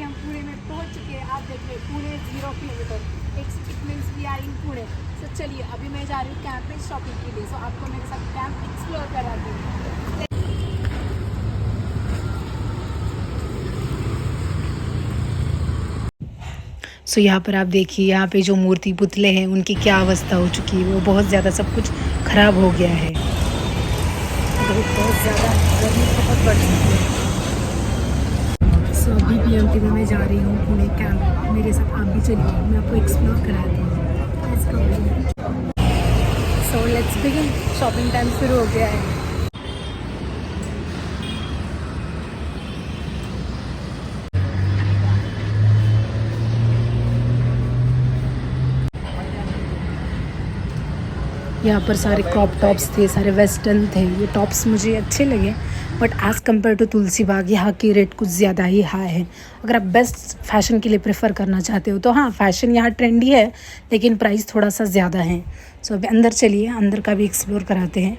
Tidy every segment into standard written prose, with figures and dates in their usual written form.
हम पुणे में पहुंच चुके हैं। आप देख रहे Pune 0 kilometre, it means we are in Pune. So चलिए अभी मैं जा रही हूँ कैंप में शॉपिंग के लिए। सो आपको मेरे साथ कैंप एक्सप्लोर कराती हूँ। सो यहाँ पर आप देखिए, यहाँ पे जो मूर्ति पुतले हैं उनकी क्या अवस्था हो चुकी है। वो बहुत ज़्यादा सब कुछ ख़राब हो गया है। बहुत ज़्यादा गर्मी बहुत बढ़ चुकी है। सो अभी BMT में मैं जा रही हूँ पुणे कैंप। मेरे साथ आप भी चलिए, मैं आपको एक्सप्लोर कराती हूँ। So let's begin. Shopping time शुरू हो गया है। यहाँ पर सारे क्रॉप टॉप्स थे, सारे वेस्टर्न थे। ये टॉप्स मुझे अच्छे लगे, बट एज़ कम्पेयर टू तुलसी बाग यहाँ की रेट कुछ ज़्यादा ही हाई है। अगर आप बेस्ट फैशन के लिए प्रेफर करना चाहते हो तो हाँ, फैशन यहाँ ट्रेंडी है, लेकिन प्राइस थोड़ा सा ज़्यादा है। सो अभी अंदर चलिए, अंदर का भी एक्सप्लोर कराते हैं।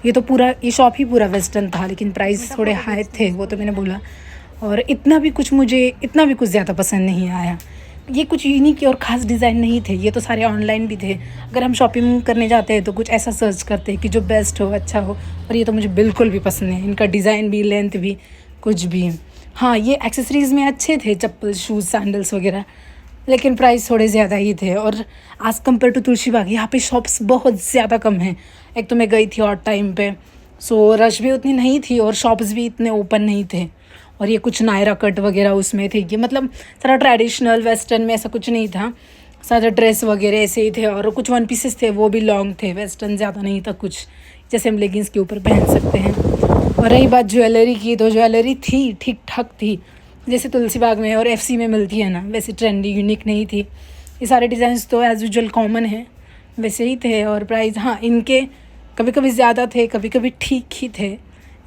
ये तो पूरा, ये शॉप ही पूरा वेस्टर्न था, लेकिन प्राइस थोड़े हाई थे, वो तो मैंने बोला। और इतना भी कुछ ज़्यादा पसंद नहीं आया। ये कुछ यूनिक और ख़ास डिज़ाइन नहीं थे। ये तो सारे ऑनलाइन भी थे। अगर हम शॉपिंग करने जाते हैं तो कुछ ऐसा सर्च करते हैं कि जो बेस्ट हो, अच्छा हो। और ये तो मुझे बिल्कुल भी पसंद नहीं। इनका डिज़ाइन भी, लेंथ भी, कुछ भी। हाँ, ये एक्सेसरीज़ में अच्छे थे, चप्पल, शूज़, सैंडल्स वगैरह, लेकिन प्राइस थोड़े ज़्यादा ही थे। और एज़ कम्पेयर टू तुलसी बाग यहाँ पे शॉप्स बहुत ज़्यादा कम हैं। एक तो मैं गई थी और टाइम पे, सो रश भी उतनी नहीं थी और शॉप्स भी इतने ओपन नहीं थे। और ये कुछ नायरा कट वगैरह उसमें थे। ये मतलब सारा ट्रेडिशनल वेस्टर्न में ऐसा कुछ नहीं था। सारा ड्रेस वगैरह ऐसे ही थे। और कुछ वन पीसेस थे, वो भी लॉन्ग थे। वेस्टर्न ज़्यादा नहीं था कुछ, जैसे हम लेगिंग्स के ऊपर पहन सकते हैं। और रही बात ज्वेलरी की, तो ज्वेलरी थी, ठीक ठाक थी, जैसे तुलसी बाग में और FC में मिलती है ना, वैसे ट्रेंडी यूनिक नहीं थी। ये सारे डिज़ाइंस तो एज़ यूजुअल कॉमन है, वैसे ही थे। और प्राइस हाँ, इनके कभी कभी ज़्यादा थे, कभी कभी ठीक ही थे,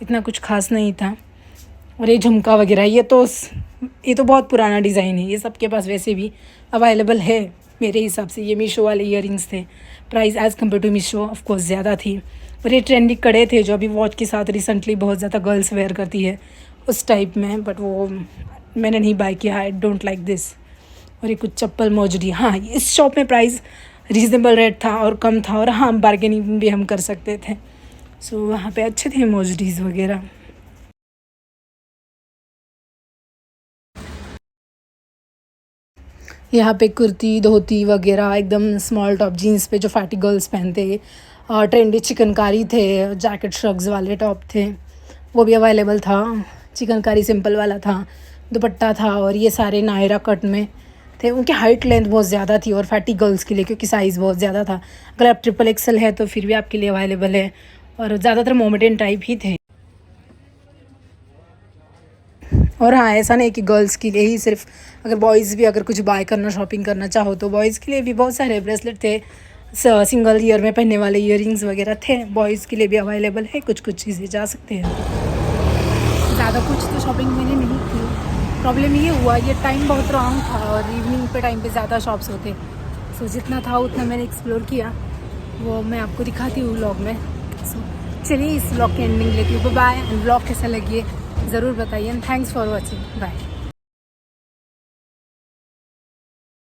इतना कुछ खास नहीं था। और ये झुमका वगैरह, ये तो बहुत पुराना डिज़ाइन है। ये सबके पास वैसे भी अवेलेबल है मेरे हिसाब से। ये मीशो वाले ईयरिंग्स थे। Price as compare to Meesho of course ज़्यादा थी। और ये ट्रेंडी कड़े थे जो अभी वॉच के साथ रिसेंटली बहुत ज़्यादा गर्ल्स वेयर करती है, उस टाइप में। बट वो मैंने नहीं बाय किया, आई डोंट लाइक दिस। और ये कुछ चप्पल मोजड़ी, हाँ, इस शॉप में प्राइस रीज़नेबल रेट था और कम था। और हाँ, बार्गेनिंग भी हम कर सकते थे। सो वहाँ पे अच्छे थे मोजड़ीज़ वगैरह। यहाँ पे कुर्ती, धोती वगैरह, एकदम स्मॉल टॉप, जीन्स पे जो फैटी गर्ल्स पहनते हैं, ट्रेंडी चिकनकारी थे, जैकेट श्रग्स वाले टॉप थे, वो भी अवेलेबल था। चिकनकारी सिंपल वाला था, दुपट्टा था। और ये सारे नायरा कट में थे। उनकी हाइट लेंथ बहुत ज़्यादा थी और फैटी गर्ल्स के लिए, क्योंकि साइज़ बहुत ज़्यादा था। अगर आप XXL है तो फिर भी आपके लिए अवेलेबल है। और ज़्यादातर मोमेडियन टाइप ही थे। और हाँ, ऐसा नहीं कि गर्ल्स के लिए ही सिर्फ, अगर बॉयज़ भी अगर कुछ बाय करना, शॉपिंग करना चाहो तो बॉयज़ के लिए भी बहुत सारे ब्रेसलेट थे। सिंगल ईयर में पहनने वाले ईयरिंग्स वगैरह थे। बॉयज़ के लिए भी अवेलेबल है, कुछ चीज़ें जा सकते हैं। ज़्यादा कुछ तो शॉपिंग मैंने नहीं की। प्रॉब्लम ये हुआ, ये टाइम बहुत रॉन्ग था और इवनिंग पे टाइम पे ज़्यादा शॉप्स होते। सो जितना था उतना मैंने एक्सप्लोर किया, वो मैं आपको दिखाती हूँ व्लॉग में। सो चलिए इस व्लॉग की एंडिंग लेती हूँ। बाय। एंड व्लॉग कैसा लगी ज़रूर बताइए। And thanks for watching. Bye.